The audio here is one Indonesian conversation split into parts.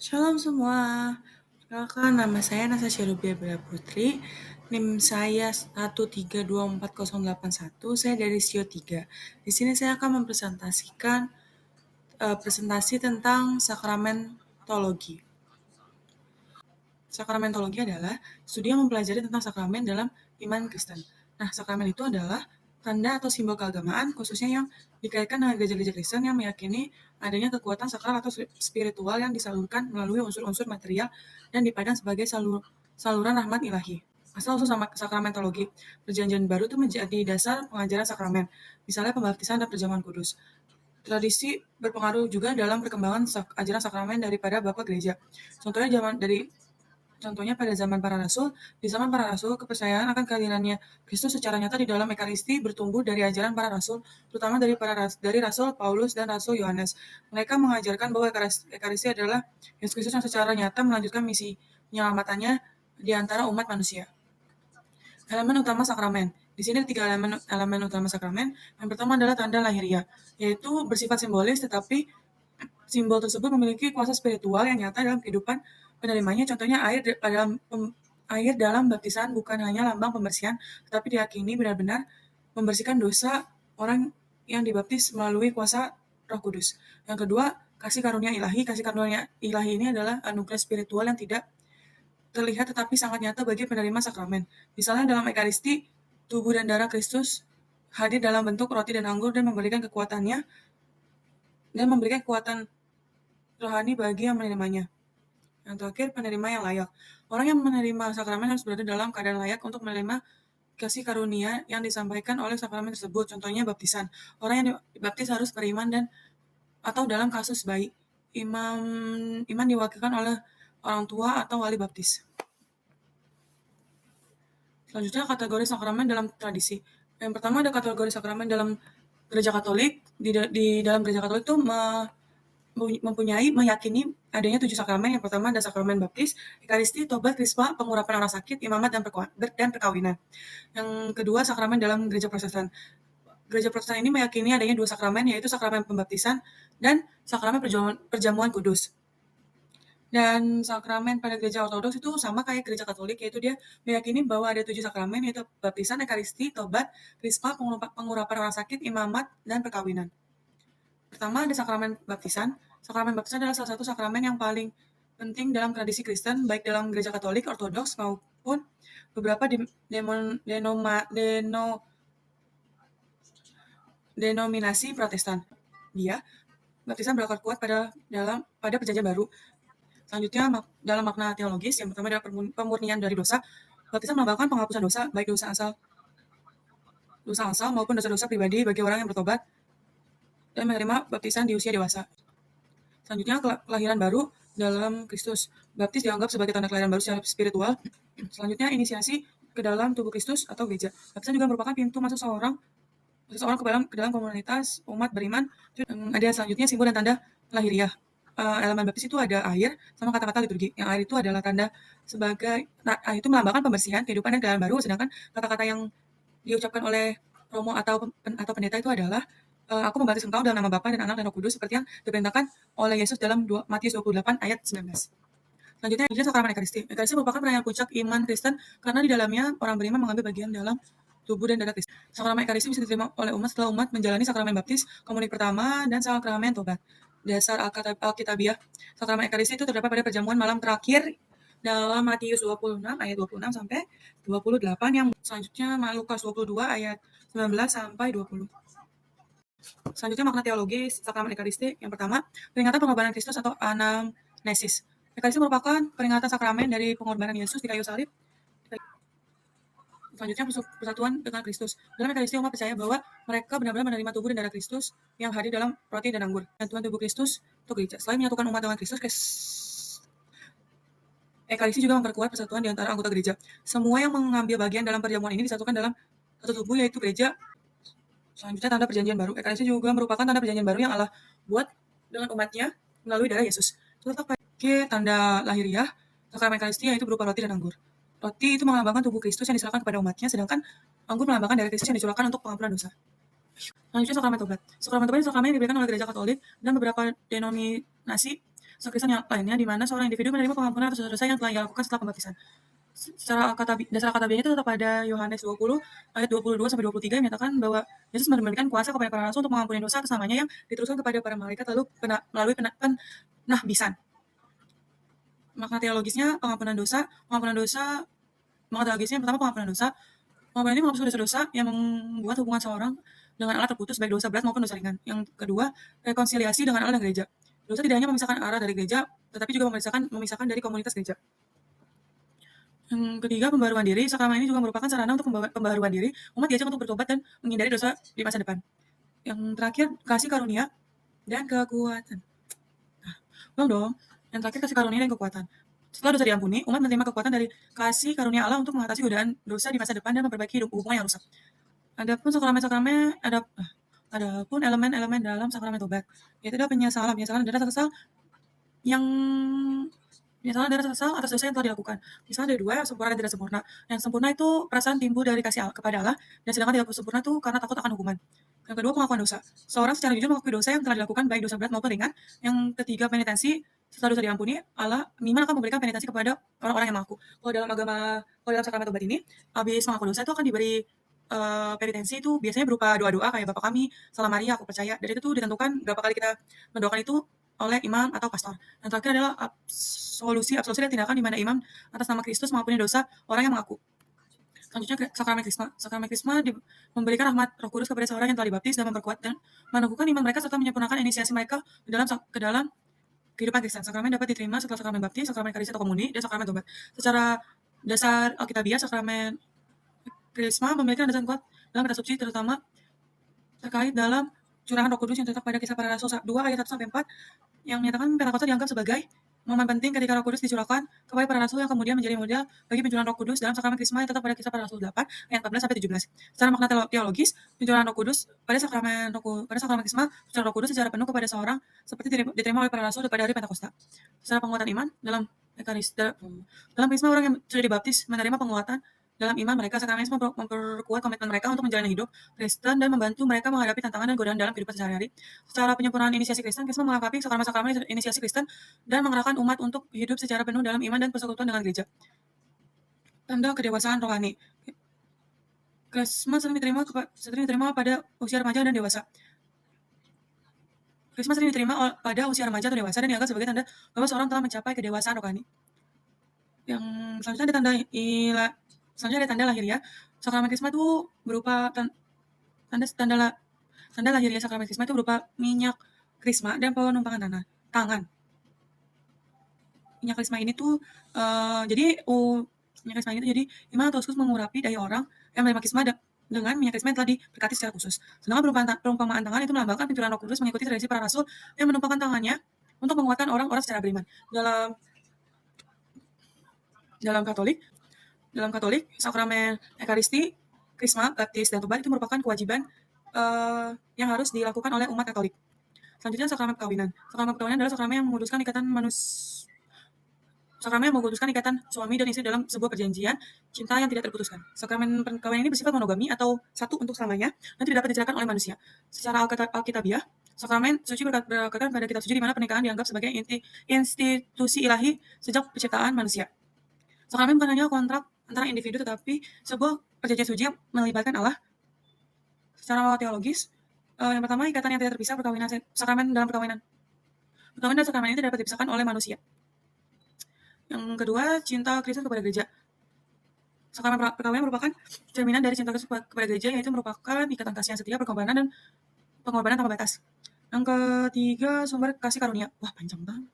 Shalom semua, perkenalkan nama saya Natasha Rubia Bella Putri, NIM saya 1324081, saya dari SIO 3. Di sini saya akan mempresentasikan presentasi tentang sakramentologi. Sakramentologi adalah studi yang mempelajari tentang sakramen dalam iman Kristen. Nah, sakramen itu adalah tanda atau simbol keagamaan, khususnya yang dikaitkan dengan gereja-gereja Kristen yang meyakini adanya kekuatan sakral atau spiritual yang disalurkan melalui unsur-unsur material dan dipandang sebagai saluran rahmat ilahi. Asal-usul sakramentologi, perjanjian baru itu menjadi dasar pengajaran sakramen, misalnya pembaptisan dan perjamuan kudus. Tradisi berpengaruh juga dalam perkembangan ajaran sakramen daripada Bapak Gereja. Contohnya pada zaman para rasul, di zaman para rasul, kepercayaan akan kehadirannya Kristus secara nyata di dalam Ekaristi bertumbuh dari ajaran para rasul, terutama dari Rasul Paulus dan Rasul Yohanes. Mereka mengajarkan bahwa Ekaristi adalah Yesus Kristus yang secara nyata melanjutkan misi penyelamatannya di antara umat manusia. Elemen utama sakramen. Di sini ada 3 elemen utama sakramen. Yang pertama adalah tanda lahiria, yaitu bersifat simbolis, tetapi simbol tersebut memiliki kuasa spiritual yang nyata dalam kehidupan penerimanya. Contohnya air dalam baptisan bukan hanya lambang pembersihan, tetapi diyakini benar-benar membersihkan dosa orang yang dibaptis melalui kuasa Roh Kudus. Yang kedua, kasih karunia ilahi. Kasih karunia ilahi ini adalah anugerah spiritual yang tidak terlihat tetapi sangat nyata bagi penerima sakramen. Misalnya dalam Ekaristi, tubuh dan darah Kristus hadir dalam bentuk roti dan anggur dan memberikan kekuatan rohani bagi yang menerimanya. Yang terakhir, penerima yang layak. Orang yang menerima sakramen harus berada dalam keadaan layak untuk menerima kasih karunia yang disampaikan oleh sakramen tersebut. Contohnya baptisan. Orang yang dibaptis harus beriman atau dalam kasus bayi, iman diwakilkan oleh orang tua atau wali baptis. Selanjutnya, kategori sakramen dalam tradisi. Yang pertama ada kategori sakramen dalam gereja Katolik. Di dalam gereja Katolik itu meyakini adanya 7 sakramen. Yang pertama ada sakramen baptis, Ekaristi, tobat, krisma, pengurapan orang sakit, imamat, dan perkawinan. Yang kedua, sakramen dalam gereja Protestan. Gereja Protestan ini meyakini adanya 2 sakramen, yaitu sakramen pembaptisan dan sakramen perjamuan kudus. Dan sakramen pada gereja Ortodoks itu sama kayak gereja Katolik, yaitu dia meyakini bahwa ada 7 sakramen, yaitu baptisan, Ekaristi, tobat, krisma, pengurapan orang sakit, imamat, dan perkawinan. Pertama ada sakramen baptisan. Sakramen baptisan adalah salah satu sakramen yang paling penting dalam tradisi Kristen, baik dalam gereja Katolik, Ortodoks, maupun beberapa denominasi Protestan. Baptisan berakar kuat pada perjanjian baru. Selanjutnya, dalam makna teologis, yang pertama adalah pemurnian dari dosa. Baptisan melambangkan penghapusan dosa, baik dosa asal maupun dosa-dosa pribadi bagi orang yang bertobat dan menerima baptisan di usia dewasa. Selanjutnya, kelahiran baru dalam Kristus. Baptis dianggap sebagai tanda kelahiran baru secara spiritual. Selanjutnya, inisiasi ke dalam tubuh Kristus atau gereja. Baptisan juga merupakan pintu masuk seseorang ke dalam komunitas umat beriman. Ada selanjutnya simbol dan tanda lahiriah. Elemen baptis itu ada air sama kata-kata liturgi. Yang air itu adalah tanda air itu melambangkan pembersihan, kehidupan dan kelahiran baru, sedangkan kata-kata yang diucapkan oleh romo atau pendeta itu adalah aku membaptis engkau dalam nama Bapa dan Anak dan Roh Kudus, seperti yang diperintahkan oleh Yesus dalam Matius 28 ayat 19. Selanjutnya, sakramen Ekaristi. Ekaristi merupakan perayaan puncak iman Kristen karena di dalamnya orang beriman mengambil bagian dalam tubuh dan darah Kristus. Sakramen Ekaristi bisa diterima oleh umat setelah umat menjalani sakramen baptis, komunik pertama, dan sakramen tobat. Dasar Alkitabiah. Sakramen Ekaristi itu terdapat pada perjamuan malam terakhir dalam Matius 26 ayat 26 sampai 28, yang selanjutnya Lukas 22 ayat 19 sampai 20. Selanjutnya, makna teologis sakramen Ekaristi. Yang pertama, peringatan pengorbanan Kristus atau anamnesis. Ekaristi merupakan peringatan sakramen dari pengorbanan Yesus di kayu salib. Selanjutnya, persatuan dengan Kristus. Dalam Ekaristi, umat percaya bahwa mereka benar-benar menerima tubuh dan darah Kristus yang hadir dalam roti dan anggur. Persatuan tubuh Kristus untuk gereja. Selain menyatukan umat dengan Kristus, Ekaristi juga memperkuat persatuan di antara anggota gereja. Semua yang mengambil bagian dalam perjamuan ini disatukan dalam satu tubuh, yaitu gereja. Selanjutnya, tanda perjanjian baru. Ekaristi juga merupakan tanda perjanjian baru yang Allah buat dengan umatnya melalui darah Yesus. Terletak pada tanda lahiriah sakramen Ekaristi, yaitu berupa roti dan anggur. Roti itu melambangkan tubuh Kristus yang diserahkan kepada umatnya, sedangkan anggur melambangkan darah Kristus yang dicurahkan untuk pengampunan dosa. Selanjutnya, sakramen tobat. Sakramen tobat adalah sakramen yang diberikan oleh gereja Katolik dan beberapa denominasi kisah Kristen yang lainnya di mana seorang individu menerima pengampunan atas dosa yang telah ia lakukan setelah pembaptisan. Secara dasar alkitabiahnya itu tetap pada Yohanes 20 ayat 22-23 yang menyatakan bahwa Yesus memberikan kuasa kepada para rasul untuk mengampuni dosa atas namanya yang diteruskan kepada para malaikat lalu melalui penahbisan. Makna teologisnya pengampunan dosa, makna teologisnya yang pertama pengampunan dosa. Pengampunan ini menghapuskan dosa-dosa yang membuat hubungan seorang dengan Allah terputus baik dosa berat maupun dosa ringan. Yang kedua, rekonsiliasi dengan Allah dan gereja. Dosa tidak hanya memisahkan Allah dari gereja, tetapi juga memisahkan dari komunitas gereja. Yang ketiga, pembaruan diri. Sakramen ini juga merupakan sarana untuk pembaruan diri. Umat diajak untuk bertobat dan menghindari dosa di masa depan. Yang terakhir, kasih karunia dan kekuatan. Nah, belum dong. Yang terakhir, kasih karunia dan kekuatan. Setelah dosa diampuni, umat menerima kekuatan dari kasih karunia Allah untuk mengatasi godaan dosa di masa depan dan memperbaiki hubungan yang rusak. Adapun elemen-elemen dalam sakramen tobat, yaitu adalah penyesalan dan rasa kesal yang penyesalan dan rasa kesal atas dosa yang telah dilakukan. Misalnya ada dua, yang sempurna dan tidak sempurna. Yang sempurna itu perasaan timbul dari kasih kepada Allah, dan sedangkan tidak sempurna itu karena takut akan hukuman. Yang kedua, pengakuan dosa. Seorang secara jujur mengakui dosa yang telah dilakukan, baik dosa berat maupun ringan. Yang ketiga, penitensi. Setelah dosa diampuni, iman akan memberikan penitensi kepada orang-orang yang mengaku. Kalau dalam sakramen tobat ini, habis mengaku dosa itu akan diberi penitensi itu biasanya berupa doa-doa kayak Bapa Kami, Salam Maria, Aku Percaya. Dan itu tuh ditentukan berapa kali kita mendoakan itu oleh imam atau pastor. Yang terakhir adalah absolusi dan tindakan di mana imam atas nama Kristus mengampuni dosa orang yang mengaku. Selanjutnya, sakramen krisma. Sakramen krisma memberikan rahmat Roh Kudus kepada seorang yang telah dibaptis dan memperkuat dan meneguhkan iman mereka serta menyempurnakan inisiasi mereka ke dalam kehidupan Kristen. Sakramen dapat diterima setelah sakramen baptis, sakramen karisi atau komuni, dan sakramen tobat. Secara dasar alkitabiah, sakramen krisma memiliki landasan kuat dalam kitab suci, terutama terkait dalam curahan Roh Kudus yang terletak pada Kisah Para Rasul 2 ayat 1-4 yang menyatakan Pentakosta dianggap sebagai momen penting ketika Roh Kudus dicurahkan kepada para rasul yang kemudian menjadi model bagi pencurahan Roh Kudus dalam sakramen krisma yang terletak pada Kisah Para Rasul 8 ayat 14-17. Secara makna teologis, pencurahan Roh Kudus pada sakramen krisma, pencurahan Roh Kudus secara penuh kepada seorang seperti diterima oleh para rasul pada hari Pentakosta. Secara penguatan iman dalam krisma, orang yang sudah dibaptis menerima penguatan dalam iman mereka. Sakramen memperkuat komitmen mereka untuk menjalani hidup Kristen dan membantu mereka menghadapi tantangan dan godaan dalam kehidupan sehari-hari. Secara penyempurnaan inisiasi Kristen, krisma melengkapi sakramen inisiasi Kristen dan mengarahkan umat untuk hidup secara penuh dalam iman dan persekutuan dengan gereja. Tanda kedewasaan rohani. Krisma sering diterima pada usia remaja dan dewasa. Krisma sering diterima pada usia remaja atau dewasa dan dianggap sebagai tanda bahwa seorang telah mencapai kedewasaan rohani. Yang selanjutnya ada tanda lahiriah. Sakramen krisma itu berupa tanda lahiriah sakramen krisma itu berupa minyak krisma dan penumpangan tangan. Minyak krisma ini tuh minyak krisma ini tuh jadi imam atau uskup mengurapi dahi orang yang menerima krisma dengan minyak krisma yang telah diberkati secara khusus. Sedangkan perumpamaan tangan itu melambangkan pencurahan Roh Kudus mengikuti tradisi para rasul yang menumpangkan tangannya untuk menguatkan orang-orang secara beriman. Dalam Katolik, sakramen Ekaristi, krisma, baptis, dan tobat itu merupakan kewajiban yang harus dilakukan oleh umat Katolik. Selanjutnya, sakramen perkawinan. Sakramen perkawinan adalah sakramen yang menguduskan ikatan suami dan istri dalam sebuah perjanjian cinta yang tidak terputuskan. Sakramen perkawinan ini bersifat monogami atau satu untuk selamanya dan tidak dapat diceraikan oleh manusia. Secara alkitabiah, sakramen suci berkaitan pada kitab suci di mana pernikahan dianggap sebagai institusi ilahi sejak penciptaan manusia. Sakramen bukan hanya kontrak antara individu, tetapi sebuah perjanjian suci yang melibatkan Allah. Secara teologis, yang pertama, ikatan yang tidak terpisah sakramen dalam perkawinan. Perkawinan dan sakramen ini dapat dipisahkan oleh manusia. Yang kedua, cinta Kristus kepada gereja. Sakramen perkawinan merupakan cerminan dari cinta Kristus kepada gereja, yaitu merupakan ikatan kasih yang setia, pengorbanan tanpa batas. Yang ketiga, sumber kasih karunia. Wah, panjang banget.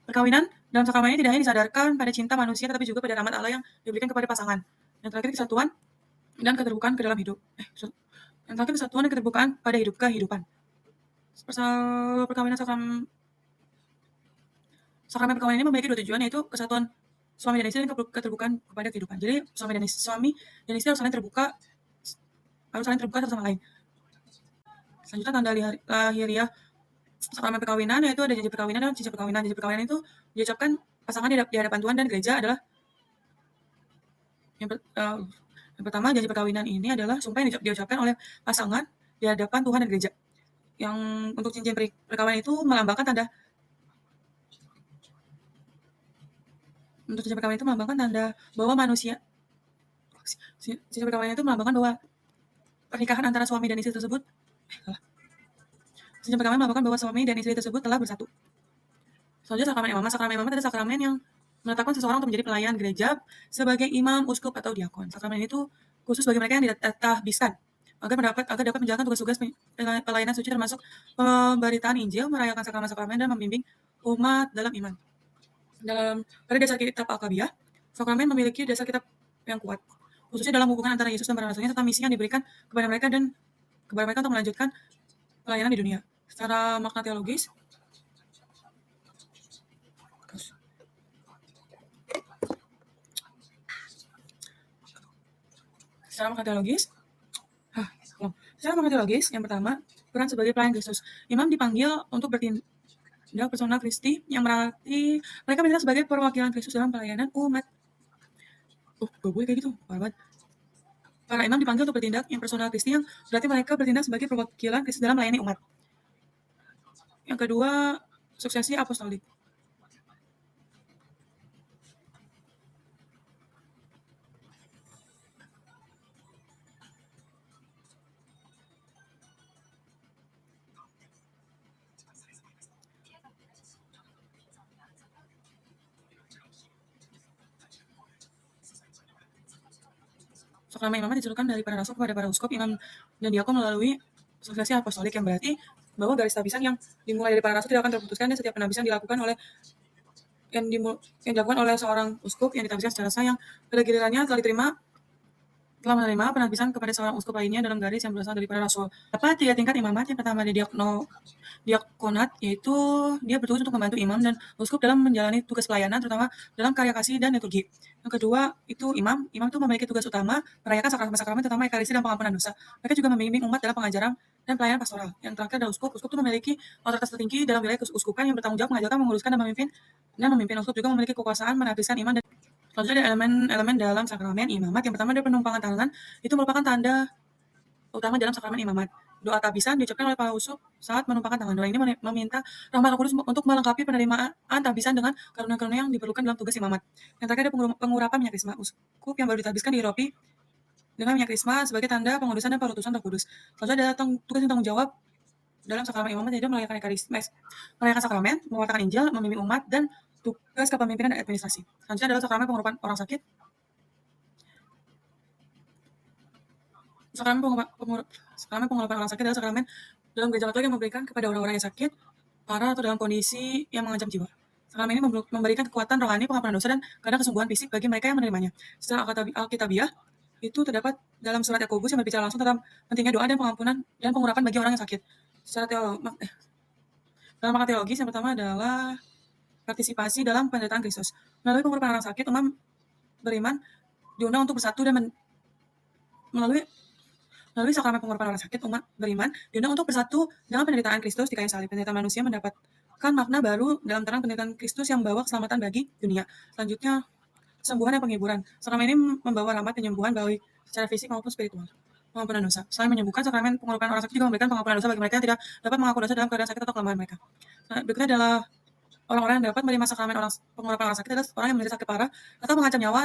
Perkawinan dalam sakramen ini tidak hanya disadarkan pada cinta manusia, tetapi juga pada rahmat Allah yang diberikan kepada pasangan. Yang terakhir, kesatuan dan keterbukaan ke dalam hidup. Yang terakhir, kesatuan dan keterbukaan pada kehidupan. Perkawinan sakramen perkawinan ini memiliki dua tujuan, yaitu kesatuan suami dan istri dan keterbukaan kepada kehidupan. Jadi suami dan istri harus saling terbuka satu sama lain. Selanjutnya, tanda lahiriah sakramen perkawinan, yaitu ada janji perkawinan dan cincin perkawinan. Janji perkawinan itu diucapkan pasangan di hadapan Tuhan dan gereja adalah yang pertama, janji perkawinan ini adalah sumpah yang diucapkan oleh pasangan di hadapan Tuhan dan gereja. Yang untuk cincin perkawinan itu melambangkan tanda Untuk cincin perkawinan itu melambangkan tanda bahwa manusia cincin perkawinan itu melambangkan bahwa pernikahan antara suami dan istri tersebut cincin perkawinan melambangkan bahwa suami dan istri tersebut telah bersatu. Selanjutnya sakramen imamat. Sakramen imamat adalah sakramen yang menetapkan seseorang untuk menjadi pelayan gereja sebagai imam, uskup, atau diakon. Sakramen itu khusus bagi mereka yang ditahbiskan agar dapat menjalankan tugas-tugas pelayanan suci termasuk pemberitaan Injil, merayakan sakramen-sakramen, dan membimbing umat dalam iman. Pada dasar kitab Alkabiah, sakramen memiliki dasar kitab yang kuat, khususnya dalam hubungan antara Yesus dan para rasulnya serta misi yang diberikan kepada mereka untuk melanjutkan pelayanan di dunia. Secara makna teologis, Secara makna teologis, yang pertama, peran sebagai pelayan Kristus. Imam dipanggil untuk bertindak personal Kristi, yang berarti mereka bertindak sebagai perwakilan Kristus dalam pelayanan umat. Gue kayak gitu, parah banget. Para imam dipanggil untuk bertindak yang personal Kristi, yang berarti mereka bertindak sebagai perwakilan Kristus dalam melayani umat. Yang kedua, suksesi apostolik. Sakramen imamat dituturkan dari para rasul kepada para uskup, imam, dan diakon melalui suksesi apostolik, yang berarti bahwa garis tabisan yang dimulai dari para rasul tidak akan terputuskan, dan setiap penabisan dilakukan oleh seorang uskup yang ditabiskan secara sah, yang pada gilirannya telah menerima penabisan kepada seorang uskup lainnya dalam garis yang berasal dari para rasul. Dapat 3 tingkat imamat. Yang pertama ada diakonat, yaitu dia bertugas untuk membantu imam dan uskup dalam menjalani tugas pelayanan, terutama dalam karya kasih dan liturgi. Yang kedua itu imam itu memiliki tugas utama merayakan sakramen-sakramen, terutama ekaristi dan pengampunan dosa. Mereka juga membimbing umat dalam pengajaran dan pelayanan pastoral. Yang terakhir adalah uskup. Uskup itu memiliki otoritas tertinggi dalam wilayah uskupan, yang bertanggung jawab mengajarkan, menguruskan, dan memimpin. Uskup juga memiliki kekuasaan menafsirkan iman dan selanjutnya ada elemen dalam sakramen imamat. Yang pertama ada penumpangan tangan. Itu merupakan tanda utama dalam sakramen imamat. Doa tabisan diucapkan oleh para uskup saat menumpangkan tangan. Doa ini meminta rahmat Roh Kudus untuk melengkapi penerimaan tabisan dengan karunia-karunia yang diperlukan dalam tugas imamat. Yang terakhir ada pengurapan minyak krisma. Uskup yang baru ditabiskan dihiropi dengan minyak krisma sebagai tanda pengudusan dan perutusan Roh Kudus. Selanjutnya ada tugas dan tanggung jawab dalam sakramen imamat, yaitu merayakan sakramen, mewartakan Injil, membimbing umat, dan tugas kepemimpinan dan administrasi. Selanjutnya adalah sakramen pengurapan orang sakit. Sakramen pengurapan orang sakit adalah sakramen dalam gereja Katolik yang memberikan kepada orang-orang yang sakit, parah, atau dalam kondisi yang mengancam jiwa. Sakramen ini memberikan kekuatan rohani, pengampunan dosa, dan kadang kesembuhan fisik bagi mereka yang menerimanya. Secara Alkitabiah, itu terdapat dalam surat Yakobus yang berbicara langsung tentang pentingnya doa dan pengampunan dan pengurapan bagi orang yang sakit. Dalam makna teologis, yang pertama adalah partisipasi dalam penderitaan Kristus. Melalui pengurapan orang sakit, umat beriman diundang untuk bersatu dan melalui sakramen pengurapan orang sakit, umat beriman diundang untuk bersatu dalam penderitaan Kristus di kayu salib. Penderitaan manusia mendapatkan makna baru dalam terang penderitaan Kristus yang membawa keselamatan bagi dunia. Selanjutnya, kesembuhan dan penghiburan. Sakramen ini membawa rahmat penyembuhan baik secara fisik maupun spiritual. Pengampunan dosa. Selain menyembuhkan, sakramen pengurapan orang sakit juga memberikan pengampunan dosa bagi mereka yang tidak dapat mengaku dosa dalam keadaan sakit atau kelemahan mereka. Berikutnya adalah orang-orang yang dapat menerima sakramen pengurapan orang sakit adalah orang yang menderita sakit parah atau mengancam nyawa.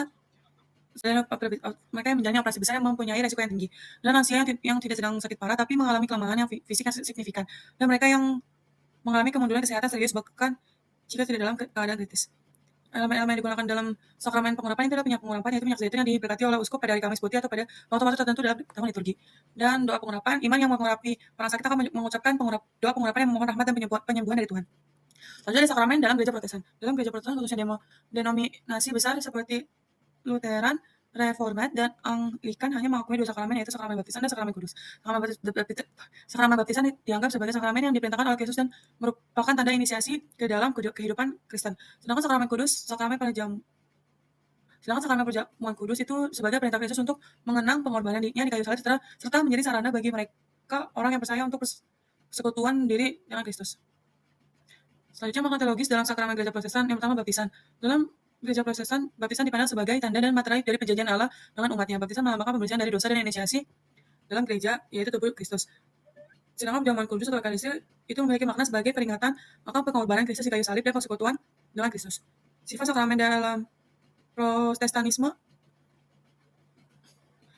Mereka yang menjalani operasi besar yang mempunyai resiko yang tinggi, dan lansia yang tidak sedang sakit parah tapi mengalami kelemahan yang fisik yang signifikan, dan mereka yang mengalami kemunduran kesehatan serius bahkan jika tidak dalam keadaan kritis. Elemen-elemen yang digunakan dalam sakramen pengurapan itu adalah minyak pengurapan, yaitu minyak zaitun yang diberkati oleh uskup pada hari Kamis Putih atau pada waktu-waktu tertentu dalam tahun liturgi. Dan doa pengurapan, iman yang mengurapi orang sakit akan mengucapkan doa pengurapan yang memohon rahmat dan penyembuhan dari Tuhan. Selanjutnya ada sakramen dalam gereja Protestan. Dalam gereja Protestan khususnya denominasi besar seperti Lutheran, Reformat, dan Anglikan hanya mengakui 2 sakramen, yaitu sakramen baptisan dan sakramen kudus. Sakramen baptisan dianggap sebagai sakramen yang diperintahkan oleh Kristus dan merupakan tanda inisiasi ke dalam kehidupan Kristen. Sedangkan sakramen perjamuan kudus itu sebagai perintah Kristus untuk mengenang pengorbanannya di kayu salib serta menjadi sarana bagi mereka orang yang percaya untuk persekutuan diri dengan Kristus. Selanjutnya makna teologis dalam sakramen gereja Protestan. Yang pertama, baptisan. Dalam gereja Protestan, baptisan dipandang sebagai tanda dan materai dari perjanjian Allah dengan umatnya. Baptisan melambangkan pembersihan dari dosa dan inisiasi dalam gereja, yaitu tubuh Kristus. Sedangkan perjamuan kudus atau ekaristi itu memiliki makna sebagai peringatan akan pengorbanan Kristus di kayu salib dan persekutuan dengan Kristus. Sifat sakramen dalam Protestanisme,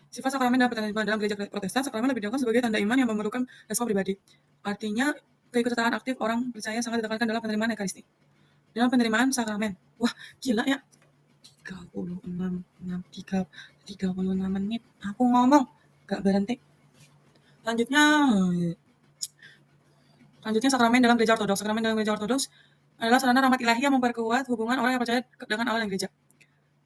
sifat sakramen dalam gereja Protestan, sakramen lebih dianggap sebagai tanda iman yang memerlukan respon pribadi. Artinya, keikutsertaan aktif orang percaya sangat ditekankan dalam penerimaan Ekaristi. Dalam penerimaan sakramen. Wah, gila ya. 36 menit. Aku ngomong, gak berhenti. Selanjutnya sakramen dalam gereja ortodoks. Sakramen dalam gereja ortodoks adalah sarana rahmat ilahi yang memperkuat hubungan orang yang percaya dengan Allah dan gereja.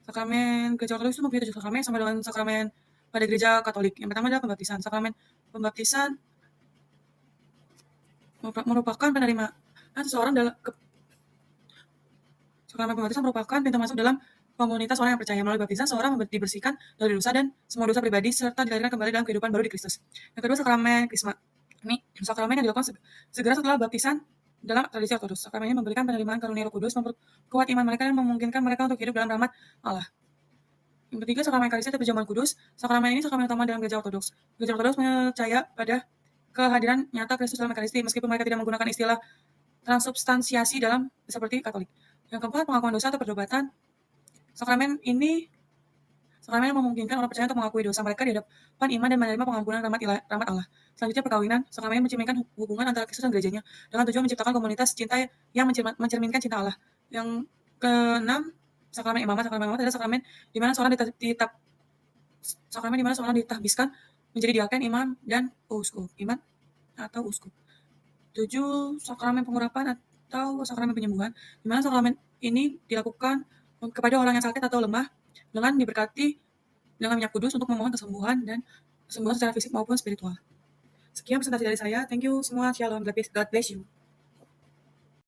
Sakramen gereja ortodoks itu mempunyai 7 sakramen sama dengan sakramen pada gereja Katolik. Yang pertama adalah pembaptisan. Sakramen pembaptisan merupakan penerimaan seseorang dalam sakramen pembaptisan merupakan pintu masuk dalam komunitas orang yang percaya. Melalui baptisan, seorang dibersihkan dari dosa dan semua dosa pribadi serta dilahirkan kembali dalam kehidupan baru di Kristus. Yang kedua, sakramen Krisma. Ini sakramen yang dilakukan segera setelah baptisan dalam tradisi ortodoks. Sakramen ini memberikan penerimaan karunia Roh Kudus, memperkuat iman mereka dan memungkinkan mereka untuk hidup dalam rahmat Allah. Yang ketiga, sakramen Ekaristi atau perjamuan kudus. Sakramen ini sakramen utama dalam gereja ortodoks. Gereja ortodoks percaya pada kehadiran nyata Kristus dalam Ekaristi, meskipun mereka tidak menggunakan istilah transubstansiasi dalam seperti Katolik. Yang keempat, pengakuan dosa atau pertobatan. Sakramen yang memungkinkan orang percaya untuk mengakui dosa mereka di hadapan iman dan menerima pengampunan rahmat Allah. Selanjutnya, perkawinan. Sakramen yang mencerminkan hubungan antara Kristus dan gerejanya dengan tujuan menciptakan komunitas cinta yang mencerminkan cinta Allah. Yang keenam, sakramen imamat. Sakramen imamat adalah sakramen di mana seorang ditahbiskan menjadi diaken, imam, dan uskup. Imam atau uskup. 7. Sakramen pengurapan atau sakramen penyembuhan, di mana sakramen ini dilakukan kepada orang yang sakit atau lemah dengan diberkati dengan minyak kudus untuk memohon kesembuhan secara fisik maupun spiritual. Sekian presentasi dari saya. Thank you semua. Shalom. God bless you.